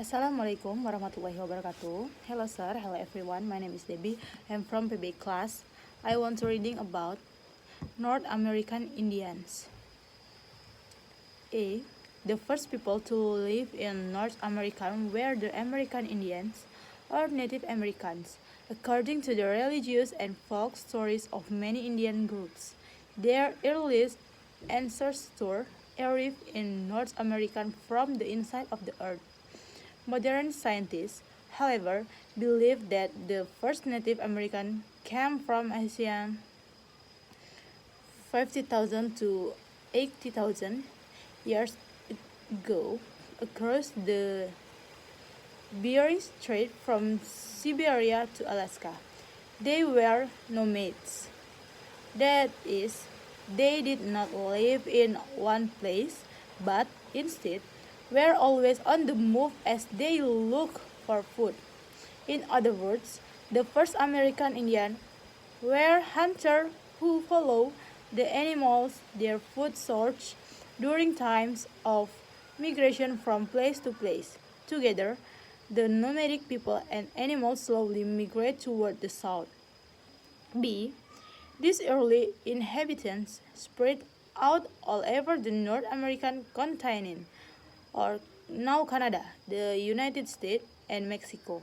Assalamualaikum warahmatullahi wabarakatuh. Hello sir, hello everyone. My name is Debbie. I'm from PB class. I want to reading about North American Indians. A. The first people to live in North America were the American Indians or Native Americans, according to the religious and folk stories of many Indian groups. Their earliest ancestors arrived in North America from the inside of the earth. Modern scientists, however, believe that the first Native American came from Asia 50,000 to 80,000 years ago across the Bering Strait from Siberia to Alaska. They were nomads. That is, they did not live in one place, but instead were always on the move as they looked for food. In other words, the first American Indians were hunters who followed the animals their food source during times of migration from place to place. Together, the nomadic people and animals slowly migrate toward the south. B. These early inhabitants spread out all over the North American continent, or now Canada, the United States, and Mexico.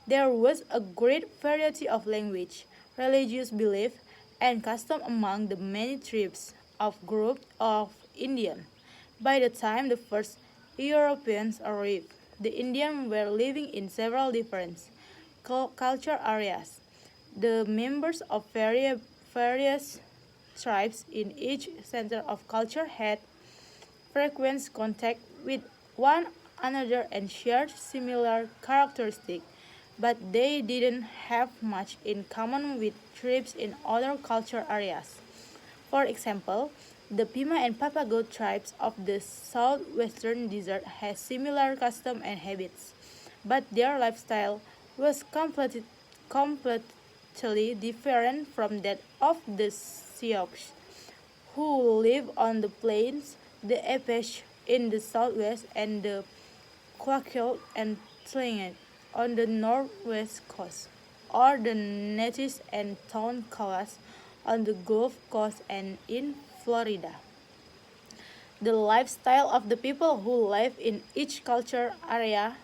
There was a great variety of language, religious belief, and custom among the many tribes of groups of Indians. By the time the first Europeans arrived, the Indians were living in several different culture areas. The members of various tribes in each center of culture had frequent contact with one another and shared similar characteristics, but they didn't have much in common with tribes in other culture areas. For example, the Pima and Papago tribes of the southwestern desert had similar customs and habits, but their lifestyle was completely different from that of the Sioux, who live on the plains, the Apache in the southwest, and the Quaker and Tlingit on the northwest coast, or the Natives and Tonkawas on the Gulf Coast and in Florida. The lifestyle of the people who live in each culture area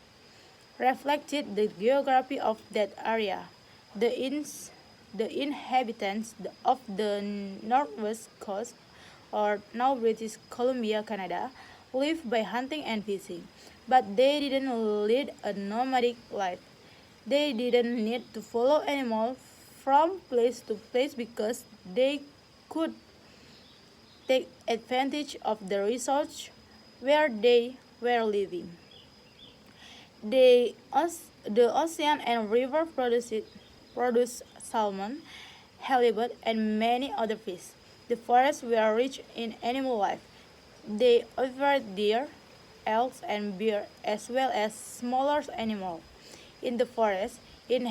reflected the geography of that area. The, the inhabitants of the northwest coast, or now British Columbia, Canada, lived by hunting and fishing, but they didn't lead a nomadic life. They didn't need to follow animals from place to place because they could take advantage of the resource where they were living. The ocean and river produce salmon, halibut, and many other fish. The forests were rich in animal life. They offered deer, elks, and bear, as well as smaller animals. In the forest, the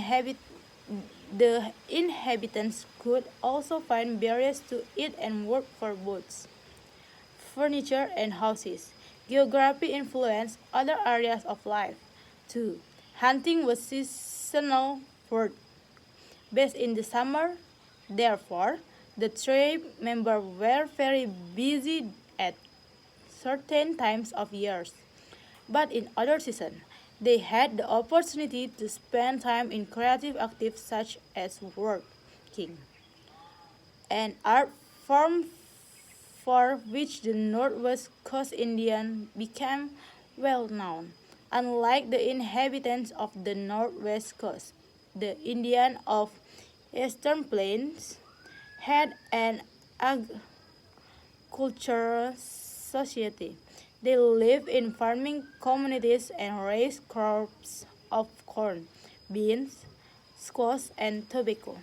inhabitants could also find berries to eat and work for boats, furniture, and houses. Geography influenced other areas of life. 2. Hunting was seasonal work, best in the summer. Therefore, the tribe members were very busy at certain times of years. But in other seasons, they had the opportunity to spend time in creative activities such as working, an art form for which the Northwest Coast Indian became well known. Unlike the inhabitants of the Northwest Coast, the Indian of Eastern Plains had an agricultural society. They live in farming communities and raise crops of corn, beans, squash, and tobacco.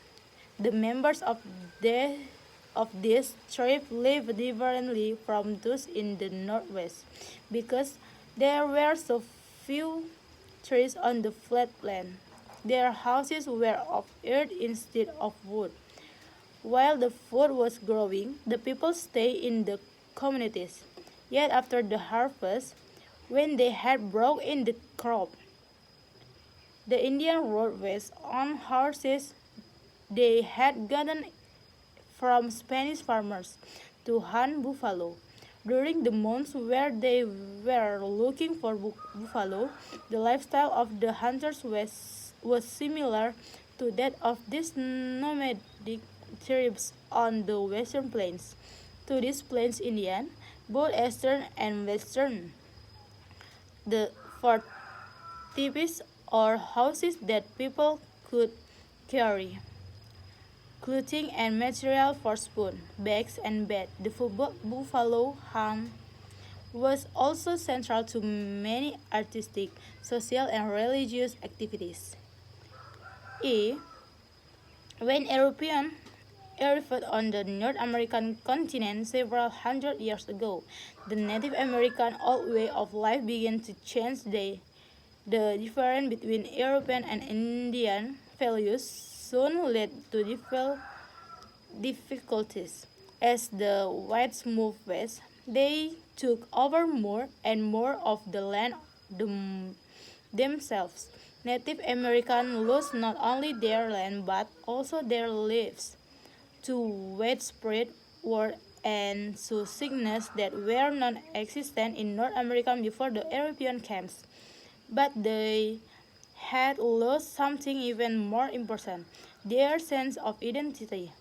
The members of this tribe live differently from those in the Northwest because there were so few trees on the flat land. Their houses were of earth instead of wood. While the food was growing, the people stayed in the communities. Yet after the harvest, when they had brought in the crop. The Indian rode west on horses they had gotten from Spanish farmers to hunt buffalo. During the months where they were looking for buffalo, the lifestyle of the hunters was similar to that of these nomadic tribes on the western plains. To these plains Indian, both eastern and western, the for tipis or houses that people could carry clothing and material for spoon, bags, and bed. The buffalo hunt was also central to many artistic, social, and religious activities. E. When Europeans arrived on the North American continent several hundred years ago, the Native American old way of life began to change. The difference between European and Indian values soon led to difficulties. As the whites moved west, they took over more and more of the land themselves. Native Americans lost not only their land but also their lives to widespread war and to sickness that were non-existent in North America before the European camps. But they had lost something even more important, their sense of identity.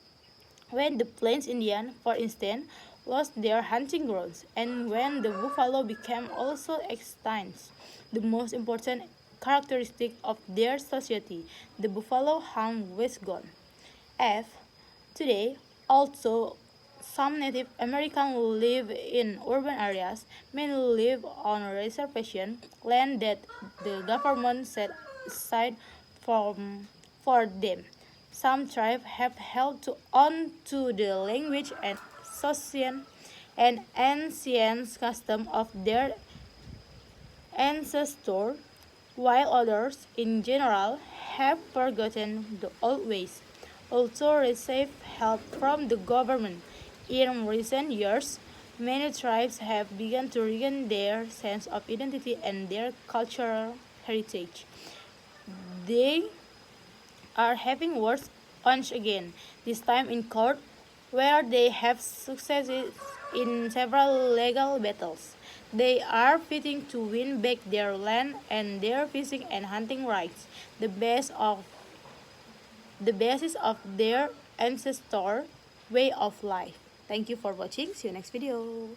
When the Plains Indians, for instance, lost their hunting grounds, and when the buffalo became also extinct, the most important characteristic of their society, the buffalo hunt, was gone. F. Today, although some Native Americans live in urban areas, many live on reservation land that the government set aside for them. Some tribes have held on to the language and social and ancient custom of their ancestors, while others, in general, have forgotten the old ways. Also receive help from the government. In recent years, many tribes have begun to regain their sense of identity and their cultural heritage. They are having wars once again, this time in court, where they have succeeded in several legal battles. They are fighting to win back their land and their fishing and hunting rights, the base of the basis of their ancestor way of life. Thank you for watching. See you next video.